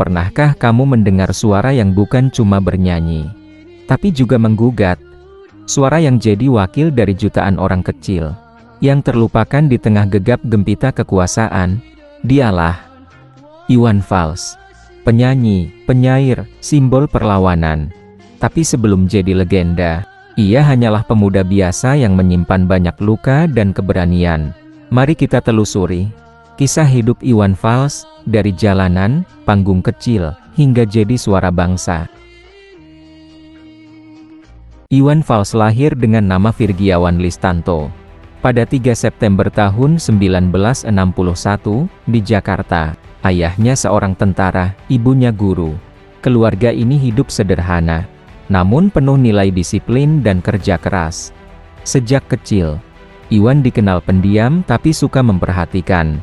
Pernahkah kamu mendengar suara yang bukan cuma bernyanyi, tapi juga menggugat? Suara yang jadi wakil dari jutaan orang kecil, yang terlupakan di tengah gegap gempita kekuasaan. Dialah Iwan Fals. Penyanyi, penyair, simbol perlawanan. Tapi sebelum jadi legenda, ia hanyalah pemuda biasa yang menyimpan banyak luka dan keberanian. Mari kita telusuri kisah hidup Iwan Fals, dari jalanan, panggung kecil, hingga jadi suara bangsa. Iwan Fals lahir dengan nama Virgiawan Listanto pada 3 September tahun 1961, di Jakarta. Ayahnya seorang tentara, ibunya guru. Keluarga ini hidup sederhana, namun penuh nilai disiplin dan kerja keras. Sejak kecil, Iwan dikenal pendiam tapi suka memperhatikan.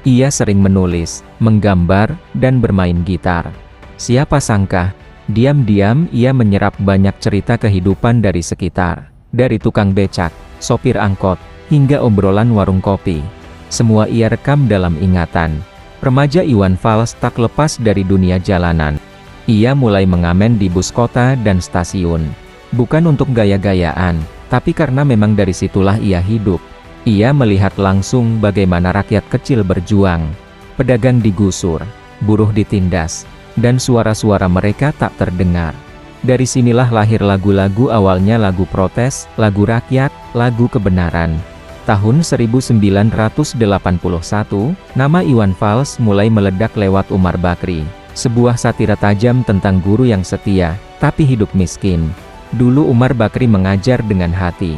Ia sering menulis, menggambar, dan bermain gitar. Siapa sangka, diam-diam ia menyerap banyak cerita kehidupan dari sekitar. Dari tukang becak, sopir angkot, hingga obrolan warung kopi. Semua ia rekam dalam ingatan. Remaja Iwan Fals tak lepas dari dunia jalanan. Ia mulai mengamen di bus kota dan stasiun. Bukan untuk gaya-gayaan, tapi karena memang dari situlah ia hidup. Ia melihat langsung bagaimana rakyat kecil berjuang. Pedagang digusur, buruh ditindas, dan suara-suara mereka tak terdengar. Dari sinilah lahir lagu-lagu awalnya lagu protes, lagu rakyat, lagu kebenaran. Tahun 1981, nama Iwan Fals mulai meledak lewat Umar Bakri, sebuah satira tajam tentang guru yang setia, tapi hidup miskin. Dulu Umar Bakri mengajar dengan hati,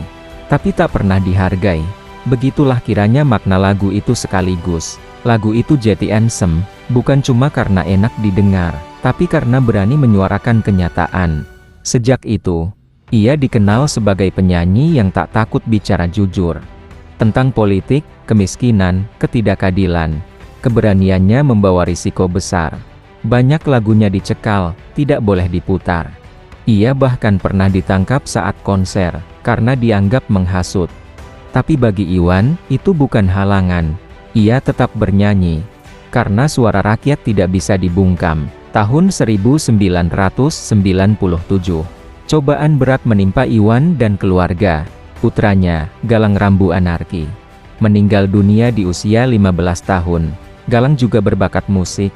tapi tak pernah dihargai. Begitulah kiranya makna lagu itu sekaligus. Lagu itu jadi anthem, bukan cuma karena enak didengar, tapi karena berani menyuarakan kenyataan. Sejak itu, ia dikenal sebagai penyanyi yang tak takut bicara jujur. Tentang politik, kemiskinan, ketidakadilan. Keberaniannya membawa risiko besar. Banyak lagunya dicekal, tidak boleh diputar. Ia bahkan pernah ditangkap saat konser, karena dianggap menghasut. Tapi bagi Iwan, itu bukan halangan. Ia tetap bernyanyi, karena suara rakyat tidak bisa dibungkam. Tahun 1997, cobaan berat menimpa Iwan dan keluarga. Putranya, Galang Rambu Anarki, meninggal dunia di usia 15 tahun. Galang juga berbakat musik.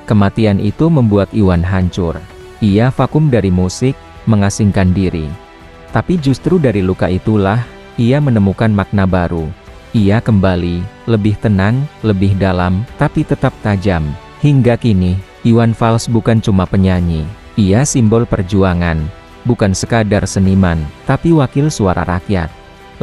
Kematian itu membuat Iwan hancur. Ia vakum dari musik, mengasingkan diri. Tapi justru dari luka itulah, ia menemukan makna baru. Ia kembali, lebih tenang, lebih dalam, tapi tetap tajam. Hingga kini, Iwan Fals bukan cuma penyanyi. Ia simbol perjuangan. Bukan sekadar seniman, tapi wakil suara rakyat.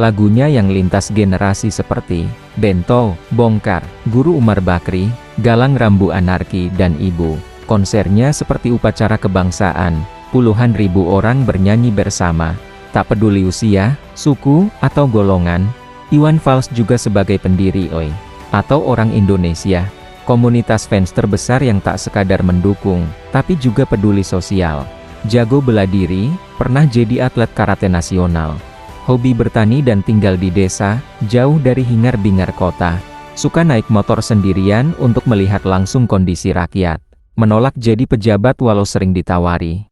Lagunya yang lintas generasi seperti Bento, Bongkar, Guru Umar Bakri, Galang Rambu Anarki, dan Ibu. Konsernya seperti upacara kebangsaan. Puluhan ribu orang bernyanyi bersama. Tak peduli usia, suku, atau golongan, Iwan Fals juga sebagai pendiri OI, atau Orang Indonesia, komunitas fans terbesar yang tak sekadar mendukung, tapi juga peduli sosial. Jago bela diri, pernah jadi atlet karate nasional. Hobi bertani dan tinggal di desa, jauh dari hingar-bingar kota. Suka naik motor sendirian untuk melihat langsung kondisi rakyat. Menolak jadi pejabat walau sering ditawari.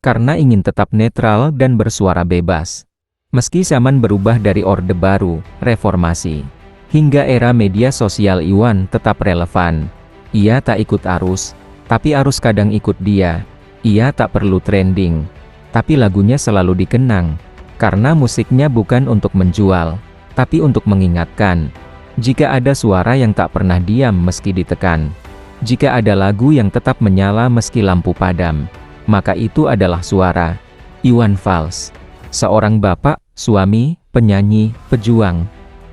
Karena ingin tetap netral dan bersuara bebas. Meski zaman berubah dari Orde Baru, Reformasi, hingga era media sosial, Iwan tetap relevan. Ia tak ikut arus, tapi arus kadang ikut dia. Ia tak perlu trending, tapi lagunya selalu dikenang. Karena musiknya bukan untuk menjual, tapi untuk mengingatkan. Jika ada suara yang tak pernah diam meski ditekan. Jika ada lagu yang tetap menyala meski lampu padam. Maka itu adalah suara Iwan Fals. Seorang bapak, suami, penyanyi, pejuang,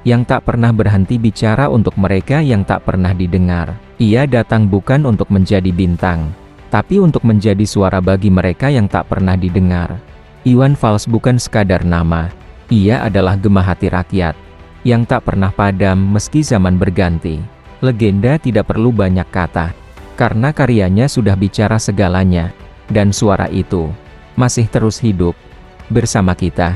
yang tak pernah berhenti bicara untuk mereka yang tak pernah didengar. Ia datang bukan untuk menjadi bintang, tapi untuk menjadi suara bagi mereka yang tak pernah didengar. Iwan Fals bukan sekadar nama. Ia adalah gema hati rakyat, yang tak pernah padam meski zaman berganti. Legenda tidak perlu banyak kata, karena karyanya sudah bicara segalanya. Dan suara itu masih terus hidup bersama kita.